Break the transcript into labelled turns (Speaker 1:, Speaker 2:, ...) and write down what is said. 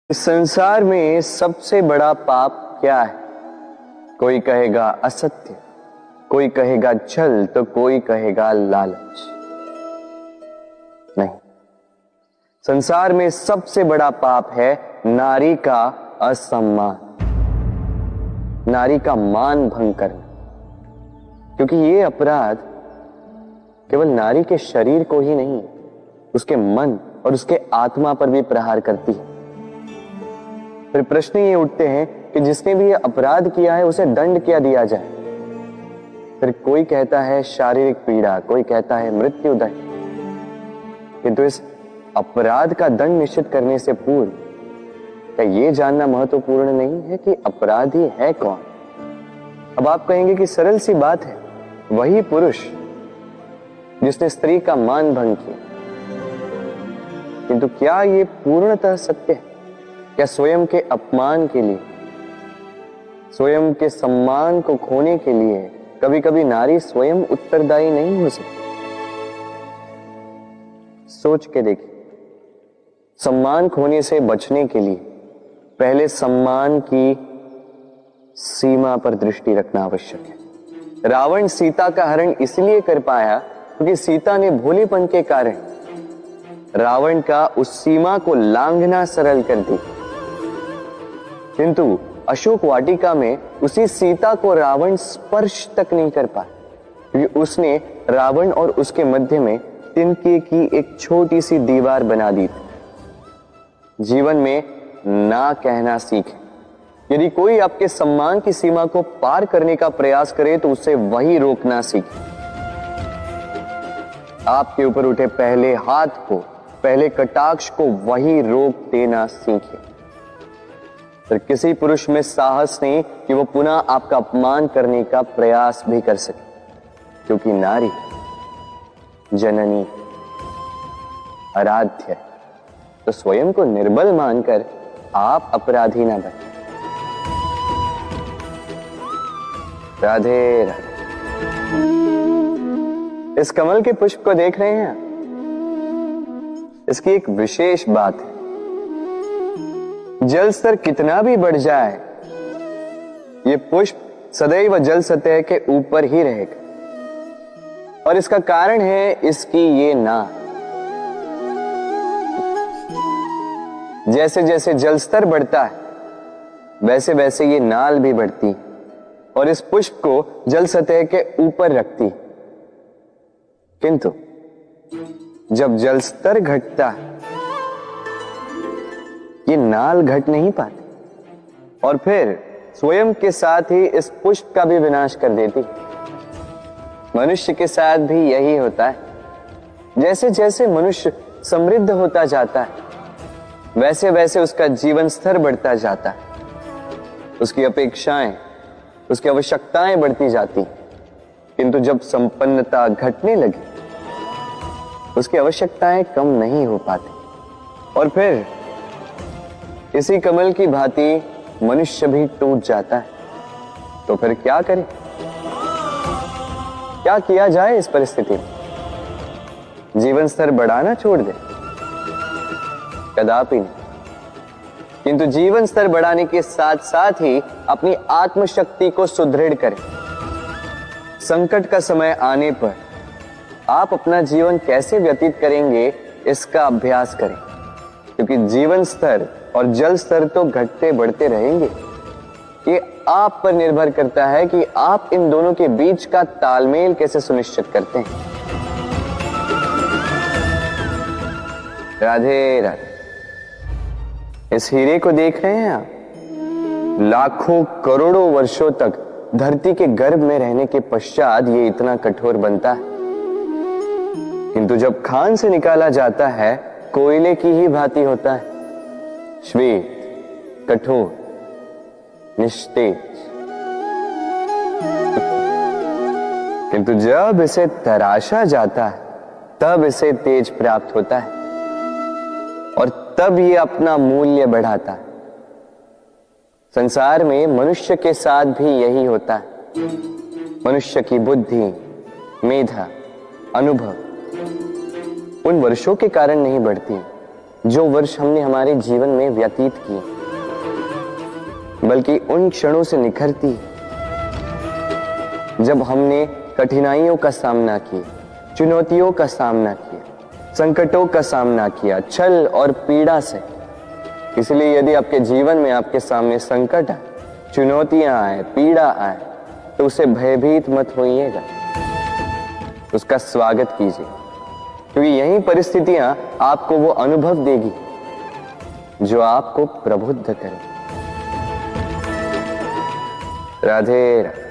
Speaker 1: इस संसार में सबसे बड़ा पाप क्या है? कोई कहेगा असत्य, कोई कहेगा छल, तो कोई कहेगा लालच। नहीं, संसार में सबसे बड़ा पाप है नारी का असम्मान, नारी का मान भंग करना। क्योंकि ये अपराध केवल नारी के शरीर को ही नहीं, उसके मन और उसके आत्मा पर भी प्रहार करती है। फिर प्रश्न ये उठते हैं कि जिसने भी ये अपराध किया है उसे दंड क्या दिया जाए। फिर कोई कहता है शारीरिक पीड़ा, कोई कहता है मृत्यु दंड। किंतु इस अपराध का दंड निश्चित करने से पूर्व क्या ये जानना महत्वपूर्ण नहीं है कि अपराधी है कौन? अब आप कहेंगे कि सरल सी बात है, वही पुरुष जिसने स्त्री का मान भंग किया। किंतु क्या ये पूर्णतः सत्य है? क्या स्वयं के अपमान के लिए, स्वयं के सम्मान को खोने के लिए कभी कभी नारी स्वयं उत्तरदायी नहीं हो सकती? सोच के देखिए, सम्मान खोने से बचने के लिए पहले सम्मान की सीमा पर दृष्टि रखना आवश्यक है। रावण सीता का हरण इसलिए कर पाया क्योंकि सीता ने भोलेपन के कारण रावण का उस सीमा को लांघना सरल कर दी। किंतु अशोक वाटिका में उसी सीता को रावण स्पर्श तक नहीं कर पाया, क्योंकि उसने रावण और उसके मध्य में तिनके की एक छोटी सी दीवार बना दी थी। जीवन में ना कहना सीखें। यदि कोई आपके सम्मान की सीमा को पार करने का प्रयास करे तो उसे वही रोकना सीखें। आपके ऊपर उठे पहले हाथ को, पहले कटाक्ष को वही रोक देना सीखें। फिर किसी पुरुष में साहस नहीं कि वो पुनः आपका अपमान करने का प्रयास भी कर सके, क्योंकि नारी जननी आराध्य है। तो स्वयं को निर्बल मानकर आप अपराधी ना बने। राधे राधे। इस कमल के पुष्प को देख रहे हैं? इसकी एक विशेष बात है, जल स्तर कितना भी बढ़ जाए ये पुष्प सदैव जल सतह के ऊपर ही रहेगा। और इसका कारण है इसकी ये नाल। जैसे जैसे जल स्तर बढ़ता है वैसे वैसे ये नाल भी बढ़ती और इस पुष्प को जल सतह के ऊपर रखती। किंतु जब जल स्तर घटता है ये नाल घट नहीं पाती और फिर स्वयं के साथ ही इस पुष्प का भी विनाश कर देती। मनुष्य के साथ भी यही होता है। जैसे जैसे मनुष्य समृद्ध होता जाता है वैसे वैसे उसका जीवन स्तर बढ़ता जाता है, उसकी अपेक्षाएं, उसकी आवश्यकताएं बढ़ती जाती। किंतु जब संपन्नता घटने लगी उसकी आवश्यकताएं कम नहीं हो पाती और फिर इसी कमल की भांति मनुष्य भी टूट जाता है। तो फिर क्या करें? क्या किया जाए इस परिस्थिति में? जीवन स्तर बढ़ाना छोड़ दे? कदापि नहीं। किंतु जीवन स्तर बढ़ाने के साथ साथ ही अपनी आत्मशक्ति को सुदृढ़ करें। संकट का समय आने पर आप अपना जीवन कैसे व्यतीत करेंगे इसका अभ्यास करें, क्योंकि जीवन स्तर और जल स्तर तो घटते बढ़ते रहेंगे। ये आप पर निर्भर करता है कि आप इन दोनों के बीच का तालमेल कैसे सुनिश्चित करते हैं। राधे राधे। इस हीरे को देख रहे हैं आप? लाखों करोड़ों वर्षों तक धरती के गर्भ में रहने के पश्चात ये इतना कठोर बनता है, किंतु जब खान से निकाला जाता है कोयले की ही भांति होता है, श्वेत, कठोर, निस्तेज। किंतु जब इसे तराशा जाता है तब इसे तेज प्राप्त होता है और तब ये अपना मूल्य बढ़ाता है। संसार में मनुष्य के साथ भी यही होता है। मनुष्य की बुद्धि, मेधा, अनुभव उन वर्षों के कारण नहीं बढ़ती जो वर्ष हमने हमारे जीवन में व्यतीत किए, बल्कि उन क्षणों से निखरती है जब हमने कठिनाइयों का सामना किया, चुनौतियों का सामना किया, संकटों का सामना किया, छल और पीड़ा से। इसलिए यदि आपके जीवन में आपके सामने संकट आए, चुनौतियां आए, पीड़ा आए, तो उसे भयभीत मत होइएगा, उसका स्वागत कीजिए, क्योंकि यही परिस्थितियां आपको वो अनुभव देगी जो आपको प्रबुद्ध करे। राधे राधे।